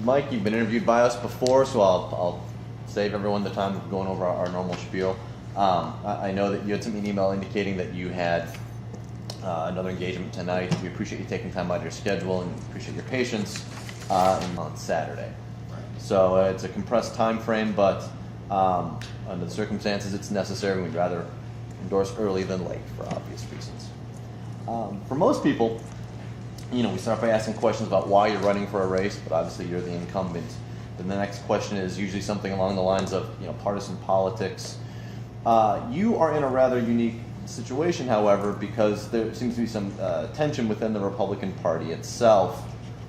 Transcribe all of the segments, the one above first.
Mike, you've been interviewed by us before, so I'll save everyone the time of going over our normal spiel. I know that you had sent me an email indicating that you had another engagement tonight. We appreciate you taking time out of your schedule and appreciate your patience on Saturday. Right. So it's a compressed time frame, but under the circumstances, it's necessary. We'd rather endorse early than late for obvious reasons. For most people, we start by asking questions about why you're running for a race, but obviously you're the incumbent. Then the next question is usually something along the lines of, partisan politics. You are in a rather unique situation, however, because there seems to be some tension within the Republican Party itself,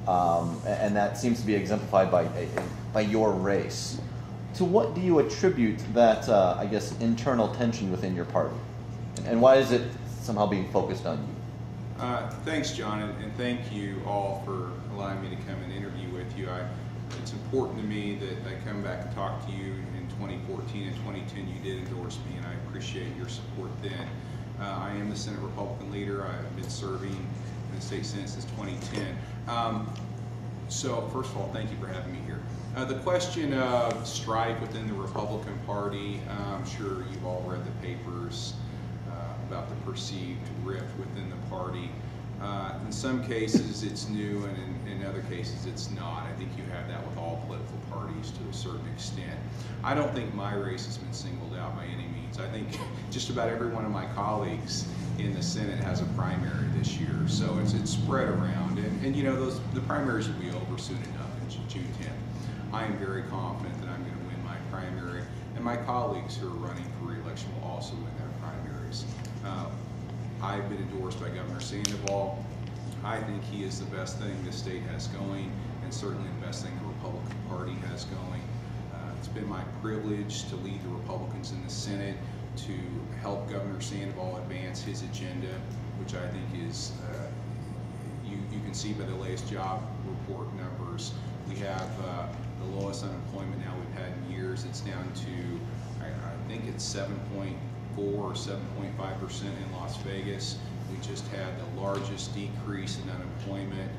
and that seems to be exemplified by your race. To what do you attribute that, internal tension within your party? And why is it somehow being focused on you? Thanks, John, and thank you all for allowing me to come and interview with you. It's important to me that I come back and talk to you. In 2014 and 2010, you did endorse me, and I appreciate your support then. I am the Senate Republican leader. I've been serving in the state Senate since 2010. So first of all, thank you for having me here. The question of strife within the Republican Party, I'm sure you've all read the papers about the perceived rift within the party. In some cases it's new, and in other cases it's not. I think you have that with all political parties to a certain extent. I don't think my race has been singled out by any means. I think just about every one of my colleagues in the Senate has a primary this year, so it's spread around, and the primaries will be over soon enough in June 10th. I am very confident that I'm going to win my primary, and my colleagues who are running for re-election will also win their primaries. I've been endorsed by Governor Sandoval. I think he is the best thing the state has going, and certainly the best thing the Republican Party has going. It's been my privilege to lead the Republicans in the Senate, to help Governor Sandoval advance his agenda, which I think is, you can see by the latest job report numbers. We have the lowest unemployment now we've had in years. It's down to, I think it's 7.4 or 7.5% in Las Vegas. We just had the largest decrease in unemployment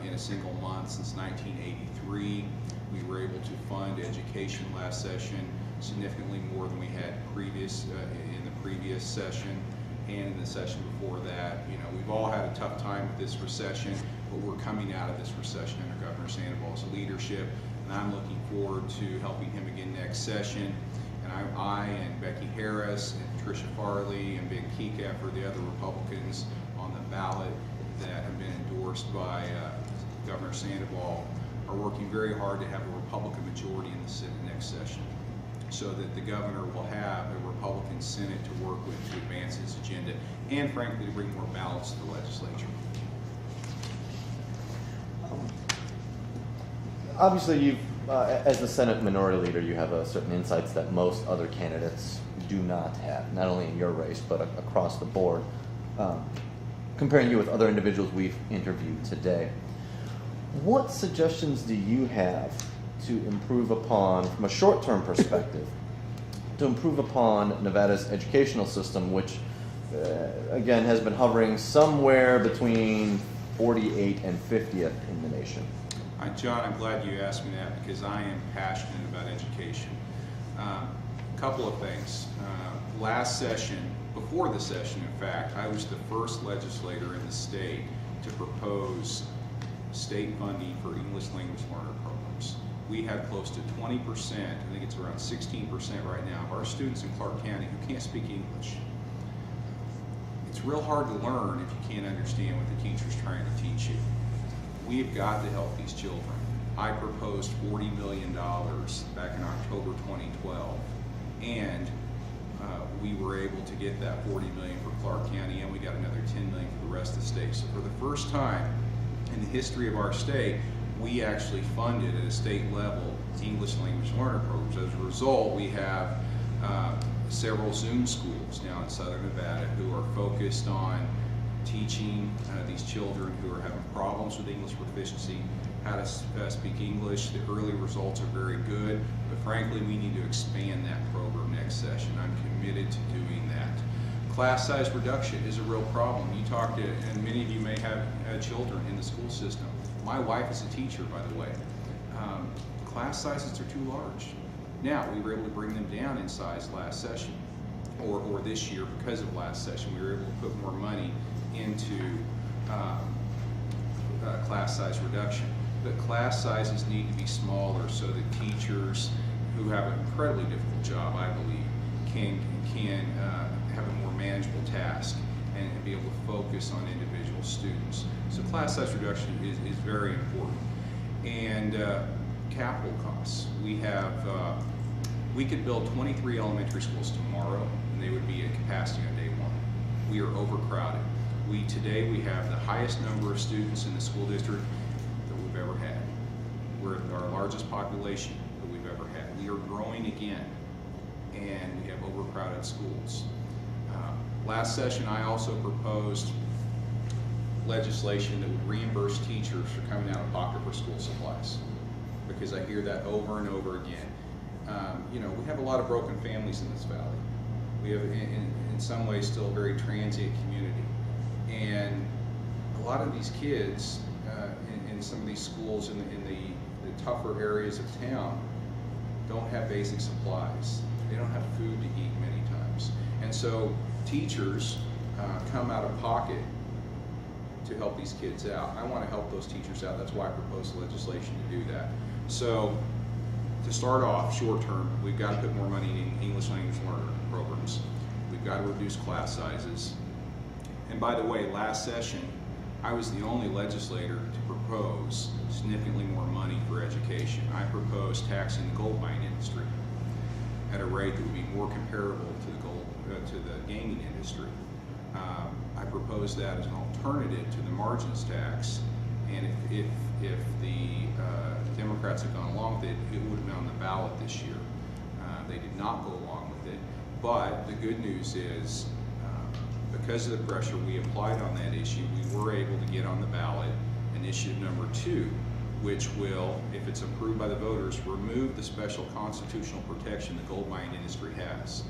in a single month since 1983. We were able to fund education last session significantly more than we had in the previous session and in the session before that. We've all had a tough time with this recession, but we're coming out of this recession under Governor Sandoval's leadership, and I'm looking forward to helping him again next session. And I and Becky Harris and Patricia Farley and Ben Kekef are the other Republicans on the ballot that have been endorsed by Governor Sandoval, are working very hard to have a Republican majority in the Senate next session, so that the governor will have a Republican Senate to work with to advance his agenda, and frankly to bring more balance to the legislature. Obviously, you've, as the Senate Minority Leader, you have certain insights that most other candidates do not have, not only in your race, but across the board. Comparing you with other individuals we've interviewed today, what suggestions do you have to improve upon, from a short-term perspective, to improve upon Nevada's educational system, which, again, has been hovering somewhere between 48th and 50th in the nation? John, I'm glad you asked me that, because I am passionate about education. A couple of things. Last session, before the session in fact, I was the first legislator in the state to propose state funding for English language learner programs. We have close to 20%, I think it's around 16% right now, of our students in Clark County who can't speak English. It's real hard to learn if you can't understand what the teacher's trying to teach you. We've got to help these children. I proposed $40 million back in October 2012, and we were able to get that $40 million for Clark County, and we got another $10 million for the rest of the state. So for the first time in the history of our state, we actually funded at a state level English language learner programs. As a result, we have several Zoom schools now in Southern Nevada who are focused on teaching these children who are having problems with English proficiency how to speak English. The early results are very good, but frankly we need to expand that program next session. I'm committed to doing that. Class size reduction is a real problem. You talk to, and many of you may have children in the school system. My wife is a teacher, by the way. Class sizes are too large. Now, we were able to bring them down in size last session, or this year because of last session. We were able to put more money into class size reduction. But class sizes need to be smaller so that teachers who have an incredibly difficult job, I believe, can have a more manageable task and be able to focus on individual students. So class size reduction is very important. And capital costs. We could build 23 elementary schools tomorrow, and they would be at capacity on day one. We are overcrowded. Today we have the highest number of students in the school district that we've ever had. We're our largest population that we've ever had. We are growing again, and we have overcrowded schools. Last session, I also proposed legislation that would reimburse teachers for coming out of pocket for school supplies, because I hear that over and over again. We have a lot of broken families in this valley. We have, in some ways, still a very transient community. And a lot of these kids in some of these schools in the tougher areas of town don't have basic supplies. They don't have food to eat many times. And so teachers come out of pocket to help these kids out. I want to help those teachers out. That's why I proposed legislation to do that. So to start off, short term, we've got to put more money in English language learner programs. We've got to reduce class sizes. And by the way, last session, I was the only legislator to propose significantly more money for education. I proposed taxing the gold mine industry at a rate that would be more comparable to the gaming industry. I proposed that as an alternative to the margins tax, and if the Democrats had gone along with it, it would have been on the ballot this year. They did not go along with it, but the good news is, because of the pressure we applied on that issue, we were able to get on the ballot initiative number 2, which will, if it's approved by the voters, remove the special constitutional protection the gold mine industry has.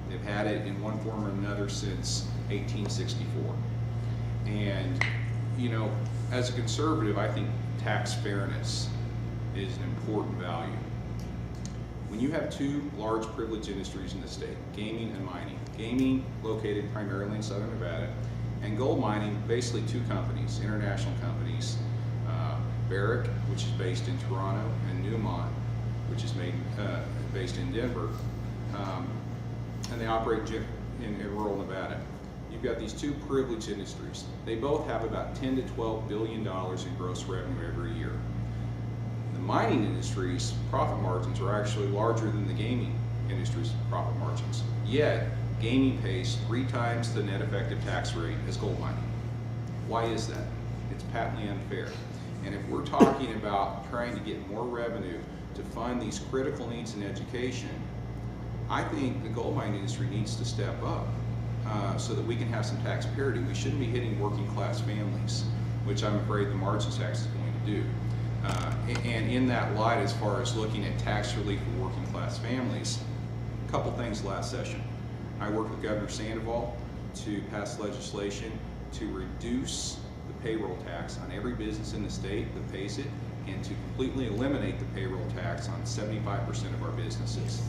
They've had it in one form or another since 1864. And, as a conservative, I think tax fairness is an important value. When you have two large privileged industries in the state, gaming and mining, gaming located primarily in southern Nevada, and gold mining, basically two companies, international companies, Barrick, which is based in Toronto, and Newmont, which is based in Denver, and they operate in rural Nevada. You've got these two privileged industries. They both have about $10 to $12 billion in gross revenue every year. The mining industry's profit margins are actually larger than the gaming industry's profit margins. Yet, gaming pays 3 times the net effective tax rate as gold mining. Why is that? It's patently unfair. And if we're talking about trying to get more revenue to fund these critical needs in education, I think the gold mining industry needs to step up so that we can have some tax parity. We shouldn't be hitting working class families, which I'm afraid the margins tax is going to do. And in that light, as far as looking at tax relief for working class families, a couple things last session. I worked with Governor Sandoval to pass legislation to reduce the payroll tax on every business in the state that pays it, and to completely eliminate the payroll tax on 75% of our businesses.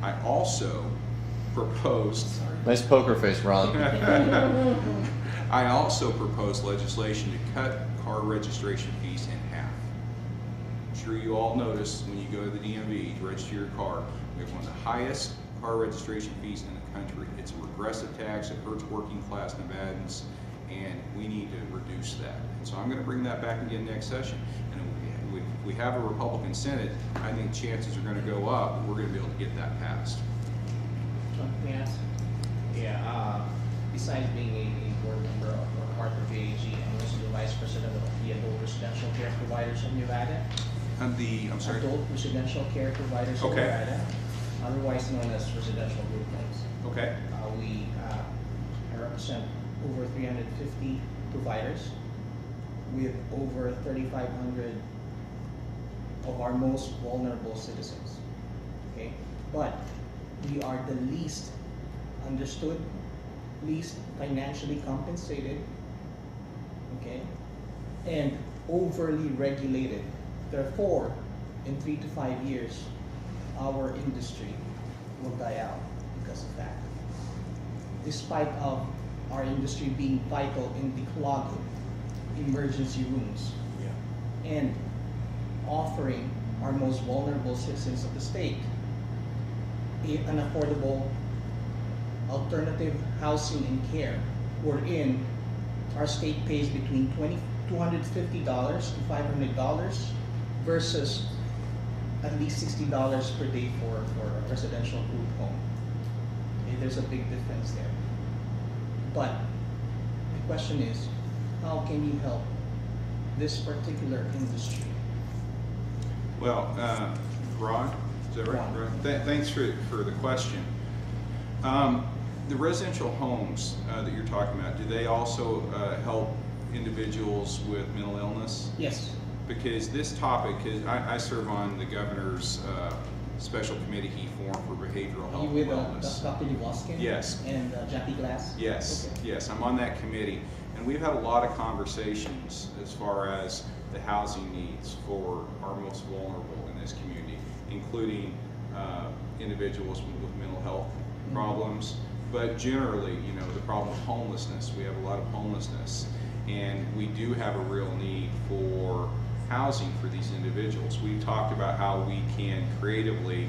I also proposed... Nice poker face, Ron. I also proposed legislation to cut car registration fees in half. I'm sure you all noticed when you go to the DMV to register your car, we have one of the highest car registration fees in the country. It's a regressive tax, it hurts working class Nevadans, and we need to reduce that. And so I'm going to bring that back again next session. And if we have a Republican Senate, I think chances are going to go up that we're going to be able to get that passed. May I ask? Yeah, besides being a board member of Arthur VAG, I'm also the vice president of the Adult Residential Care Providers of Nevada. I'm sorry? Adult Residential Care Providers of Nevada, otherwise known as residential group homes. Okay. I represent over 350 providers with over 3,500 of our most vulnerable citizens. Okay, but we are the least understood, least financially compensated, okay, and overly regulated. Therefore, in 3 to 5 years, our industry will die out because of that. Despite of our industry being vital in declogging emergency rooms and offering our most vulnerable citizens of the state an affordable alternative housing and care, wherein our state pays between $250 and $500 versus at least $60 per day for a residential group home. Okay, there's a big difference there. But the question is, how can you help this particular industry? Well, Rod, is that right? Ron. Rod? Thanks for the question. The residential homes that you're talking about, do they also help individuals with mental illness? Yes. Because this topic is, I serve on the governor's special committee he formed for behavioral health You with and wellness. Dr. Lewoskin? Yes. And Jackie Glass? Yes, Okay. yes, I'm on that committee, and we've had a lot of conversations as far as the housing needs for our most vulnerable in this community, including individuals with mental health problems, but generally, you know, the problem of homelessness. We have a lot of homelessness, and we do have a real need for housing for these individuals. We've talked about how we can creatively,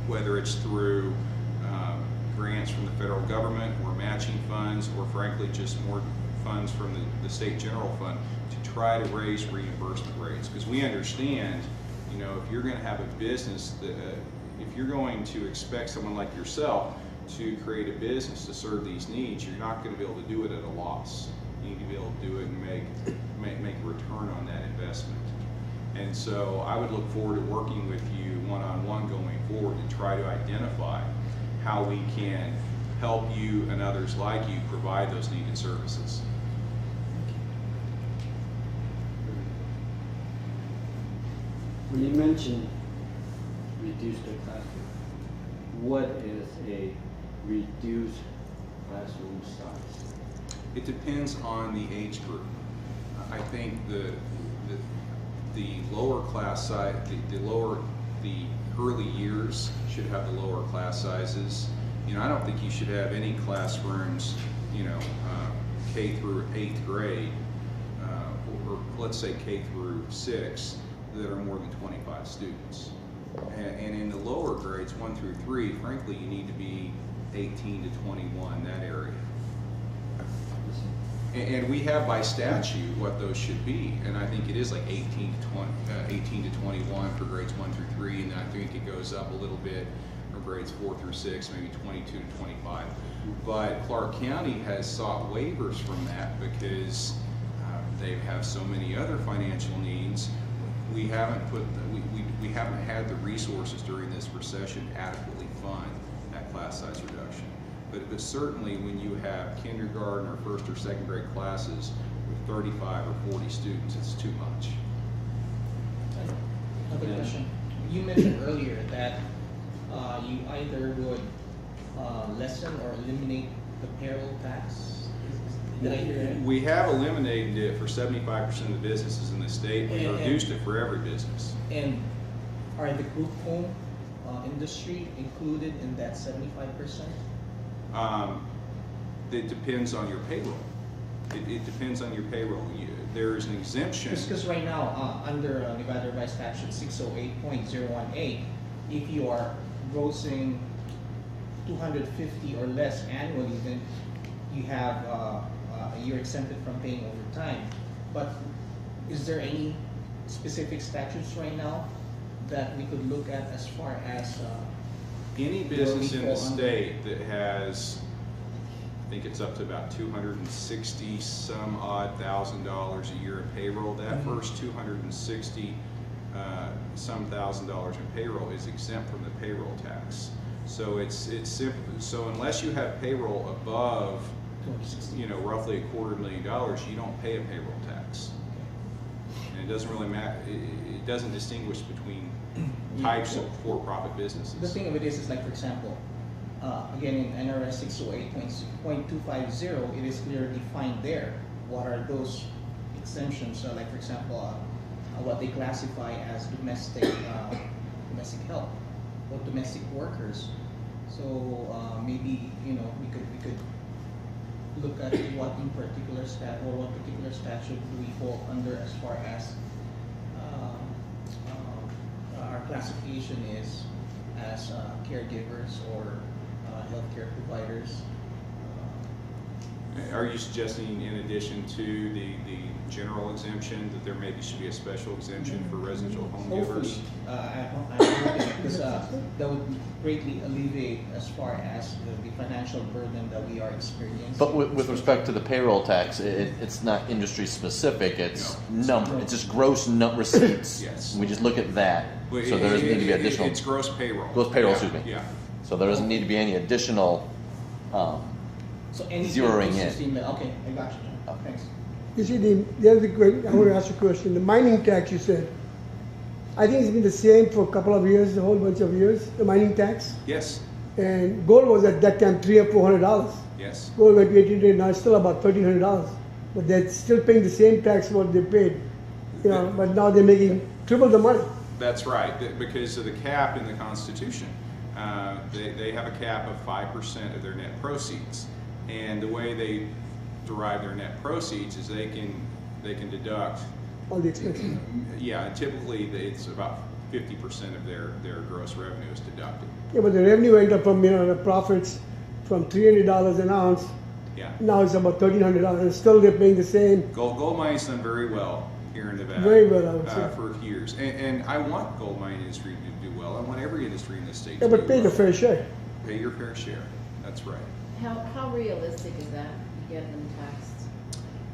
whether it's through grants from the federal government or matching funds, or frankly just more funds from the state general fund, to try to raise reimbursement rates. Because we understand, you know, if you're going to have a business, if you're going to expect someone like yourself to create a business to serve these needs, you're not going to be able to do it at a loss. You need to be able to do it and make a return on that investment. And so I would look forward to working with you one-on-one going forward to try to identify how we can help you and others like you provide those needed services. When you mentioned reduced the classroom, what is a reduced classroom size? It depends on the age group. I think the lower class size, the early years should have the lower class sizes. You know, I don't think you should have any classrooms, you know, K through 8th grade, or let's say K through 6, that are more than 25 students. And in the lower grades, 1 through 3, frankly, you need to be 18 to 21, that area. And we have by statute what those should be, and I think it is like 18 to 21 for grades 1 through 3, and I think it goes up a little bit for grades 4 through 6, maybe 22 to 25. But Clark County has sought waivers from that because they have so many other financial needs. We haven't we haven't had the resources during this recession to adequately fund that class size reduction. But certainly when you have kindergarten or 1st or 2nd grade classes with 35 or 40 students, it's too much. Another question. You mentioned earlier that you either would lessen or eliminate the payroll tax. Did I hear that? We have eliminated it for 75% of the businesses in the state. We reduced it for every business. And are the group home industry included in that 75%? It depends on your payroll. It depends on your payroll. There is an exemption. Because right now, under Nevada Revised Statute 608.018, if you are grossing 250 or less annually, then you have you're exempted from paying overtime. But is there any specific statutes right now that we could look at as far as any business in the state that has, I think it's up to about 260 some odd $1,000 a year in payroll, that first 260 some $1,000 in payroll is exempt from the payroll tax. So it's simple. So unless you have payroll above, you know, roughly $250,000, you don't pay a payroll tax. And it doesn't really matter. It doesn't distinguish between types of for-profit businesses. The thing of it is like, for example, again in NRS 608.250, it is clearly defined there what are those exemptions, so like for example, what they classify as domestic help or domestic workers. So maybe we could look at what in particular what particular statute do we fall under as far as our classification is as caregivers or healthcare providers. Are you suggesting, in addition to the general exemption, that there maybe should be a special exemption for residential home givers? I'm hoping, because that would greatly alleviate as far as the financial burden that we are experiencing. But with respect to the payroll tax, it's not industry specific. It's number. It's just gross receipts. Yes. We just look at that. Well, So there doesn't need to be additional. It's gross payroll. Gross payroll, Yeah, excuse me. Yeah. So there doesn't need to be any additional. So any zeroing Okay, I got you, John. Okay. Thanks. You see, the other question, I want to ask a question. The mining tax, you said, I think it's been the same for a couple of years, a whole bunch of years, the mining tax. Yes. And gold was at that time $300 or $400. Yes. Gold went to $1,800, now it's still about $1,300. But they're still paying the same tax what they paid. But now they're making triple the money. That's right, because of the cap in the Constitution. They have a cap of 5% of their net proceeds. And the way they derive their net proceeds is they can deduct. All the expenses. Yeah, typically it's about 50% of their gross revenue is deducted. Yeah, but the revenue went up from, the profits from $300 an ounce. Yeah. Now it's about $1,300, and still they're paying the same. Gold mining's done very well here in Nevada. Very well, I would say. For years. And I want gold mining industry to do well. I want every industry in the state Yeah, to but do pay well. the fair share. Pay your fair share. That's right. How realistic is that, getting them taxed?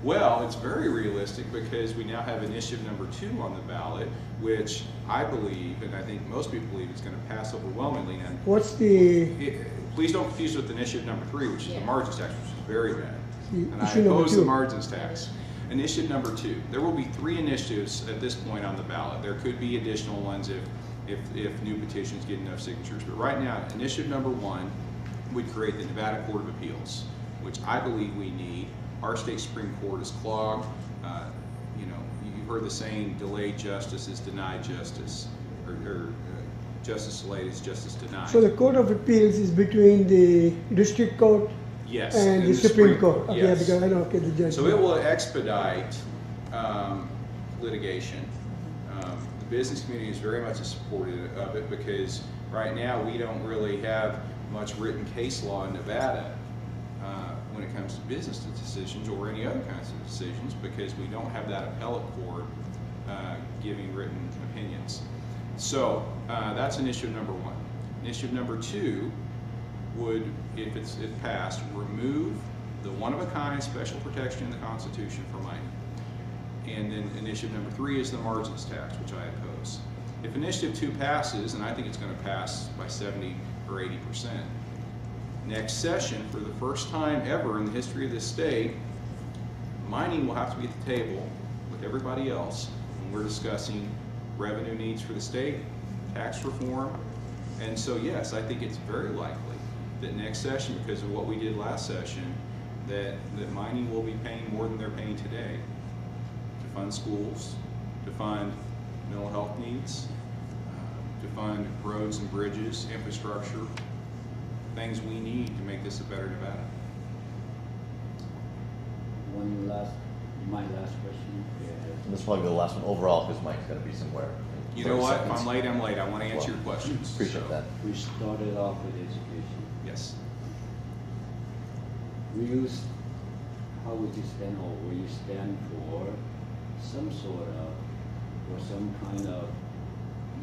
Well, it's very realistic because we now have initiative number 2 on the ballot, which I believe, and I think most people believe, is going to pass overwhelmingly. And What's the please don't confuse it with initiative number 3, which is the margins tax, which is very bad. And I issue number oppose 2? the margins tax. Initiative number 2. There will be 3 initiatives at this point on the ballot. There could be additional ones if new petitions get enough signatures. But right now, initiative number 1 would create the Nevada Court of Appeals, which I believe we need. Our state Supreme Court is clogged. You've heard the saying, delayed justice is denied justice, or justice delayed is justice denied. So the Court of Appeals is between the District Court Yes, and the Supreme Court. Okay, yes. because I don't get the judge. So it will expedite litigation. The business community is very much supportive of it because right now we don't really have much written case law in Nevada when it comes to business decisions or any other kinds of decisions because we don't have that appellate court giving written opinions. So that's initiative number 1. Initiative number 2 would, if passed, remove the one-of-a-kind special protection in the Constitution for mining. And then initiative number 3 is the margins tax, which I oppose. If initiative 2 passes, and I think it's going to pass by 70 or 80%, next session, for the first time ever in the history of this state, mining will have to be at the table with everybody else when we're discussing revenue needs for the state, tax reform. And so yes, I think it's very likely that next session, because of what we did last session, that mining will be paying more than they're paying today to fund schools, to fund mental health needs, to fund roads and bridges, infrastructure, things we need to make this a better Nevada. My last question. This will probably be the last one overall because Mike's got to be somewhere. in You know 30 what? If seconds. I'm late, I'm late. I want to answer your questions. Appreciate So, that. We started off with education. Yes. How would you stand, or will you stand for some sort of, or some kind of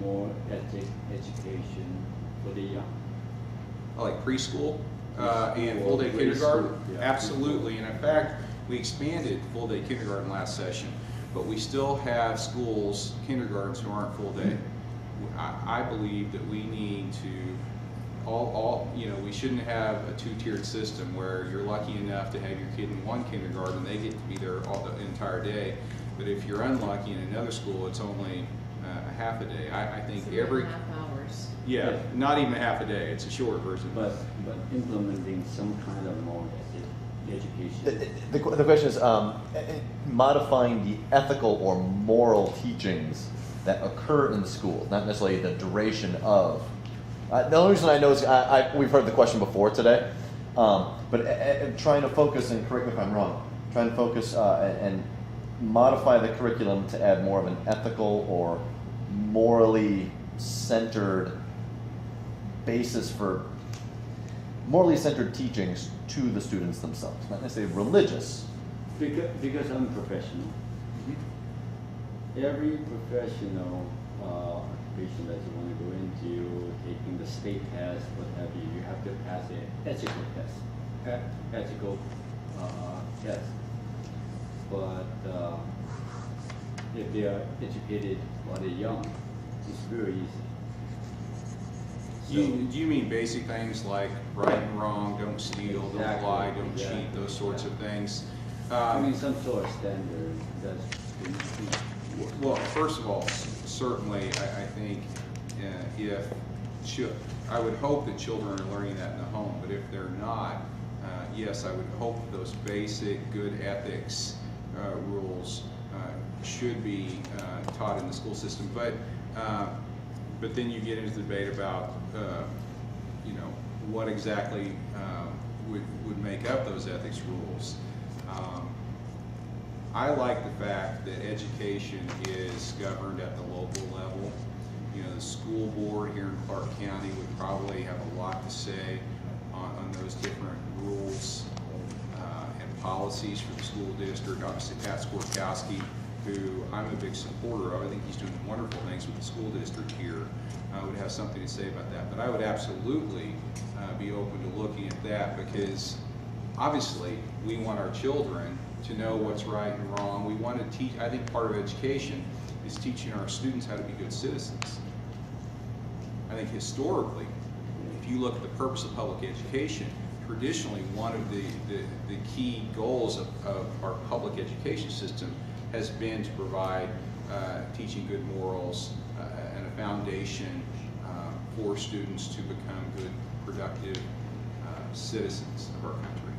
more education for the young? Like preschool and Preschool, full-day preschool, kindergarten? yeah. Absolutely. And in fact, we expanded full-day kindergarten last session, but we still have schools, kindergartens who aren't full-day. I believe that we need to we shouldn't have a 2-tiered system where you're lucky enough to have your kid in one kindergarten, they get to be there all the entire day. But if you're unlucky in another school, it's only a half a day. I think So every 3.5 hours. not even a half a day. It's a short version. But implementing some kind of more education? The question is modifying the ethical or moral teachings that occur in the school, not necessarily the duration of. The only reason I know is we've heard the question before today, but trying to focus, and correct me if I'm wrong, trying to focus and modify the curriculum to add more of an ethical or morally centered basis for morally centered teachings to the students themselves, not necessarily religious. Because I'm a professional. Every professional occupation that you want to go into, taking the state test, what have you, you have to pass an ethical test. Ethical test. But if they are educated while they're young, it's very easy. Do you mean basic things like right and wrong, don't steal, don't Exactly, lie, don't exactly, cheat, those sorts of things? I mean, some sort of standard that's Well, first of all, certainly, I think I would hope that children are learning that in the home, but if they're not, yes, I would hope those basic good ethics rules should be taught in the school system. But then you get into the debate about, what exactly would make up those ethics rules. I like the fact that education is governed at the local level. The school board here in Clark County would probably have a lot to say on those different rules and policies for the school district. Obviously, Pat Skorkowski, who I'm a big supporter of, I think he's doing wonderful things with the school district here, would have something to say about that. But I would absolutely be open to looking at that, because obviously we want our children to know what's right and wrong. We want to teach, I think part of education is teaching our students how to be good citizens. I think historically, if you look at the purpose of public education, traditionally one of the key goals of our public education system has been to provide teaching good morals and a foundation for students to become good, productive citizens of our country.